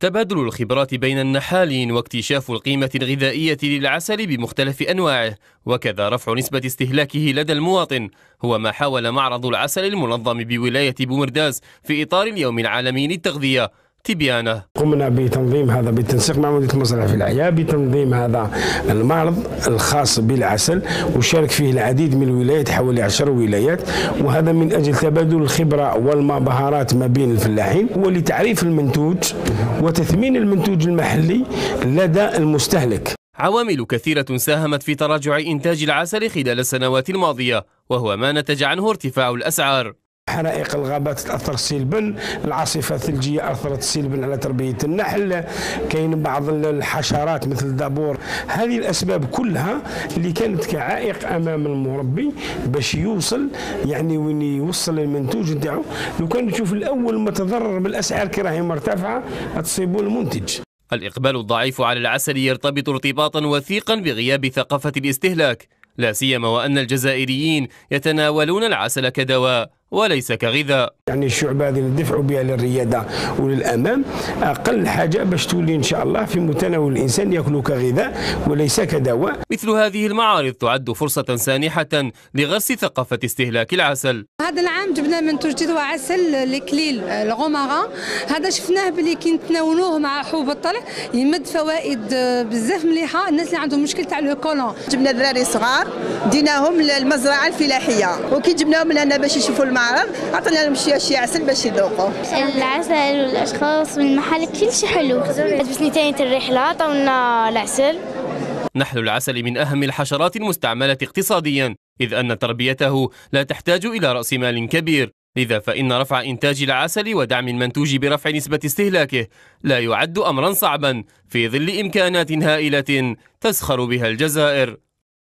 تبادل الخبرات بين النحالين واكتشاف القيمة الغذائية للعسل بمختلف أنواعه وكذا رفع نسبة استهلاكه لدى المواطن هو ما حاول معرض العسل المنظم بولاية بومرداس في إطار اليوم العالمي للتغذية تبيانه. قمنا بتنظيم هذا بالتنسيق مع مديرية المزرعة في الأعياء بتنظيم هذا المعرض الخاص بالعسل، وشارك فيه العديد من الولايات حوالي 10 ولايات، وهذا من أجل تبادل الخبرة والمهارات ما بين الفلاحين ولتعريف المنتوج وتثمين المنتوج المحلي لدى المستهلك. عوامل كثيرة ساهمت في تراجع إنتاج العسل خلال السنوات الماضية، وهو ما نتج عنه ارتفاع الأسعار. حرائق الغابات تأثر سلبا، العاصفة الثلجية أثرت سلبا على تربية النحل، كاين بعض الحشرات مثل الدبور. هذه الأسباب كلها اللي كانت كعائق أمام المربي باش يوصل وين يوصل المنتوج نتاعو. لو كان نشوف الأول متضرر بالأسعار كي راهي مرتفعة تصيبوا المنتج. الإقبال الضعيف على العسل يرتبط ارتباطا وثيقا بغياب ثقافة الاستهلاك، لا سيما وأن الجزائريين يتناولون العسل كدواء وليس كغذاء. الشعب هذه ندفعوا بها للرياده وللامام، اقل حاجه باش تولي ان شاء الله في متناول الانسان ياكلوا كغذاء وليس كدواء. مثل هذه المعارض تعد فرصه سانحه لغرس ثقافه استهلاك العسل. هذا العام جبنا منتوج جديد هو عسل لكليل الغومارا، هذا شفناه بلي كي نتناولوه مع حبوب الطلع يمد فوائد بزاف مليحه الناس اللي عندهم مشكل تاع الكولون. جبنا دراري صغار ديناهم للمزرعه الفلاحيه، وكي جبناهم لهنا باش يشوفوا المعرض عطينا لهم شي عسل باش يذوقوا. العسل والاشخاص من المحل كلشي حلو، بس نتاية الرحله عطاونا العسل. نحل العسل من أهم الحشرات المستعملة اقتصاديا، إذ أن تربيته لا تحتاج إلى رأس مال كبير، لذا فإن رفع إنتاج العسل ودعم المنتوج برفع نسبة استهلاكه لا يعد أمرا صعبا في ظل إمكانات هائلة تزخر بها الجزائر.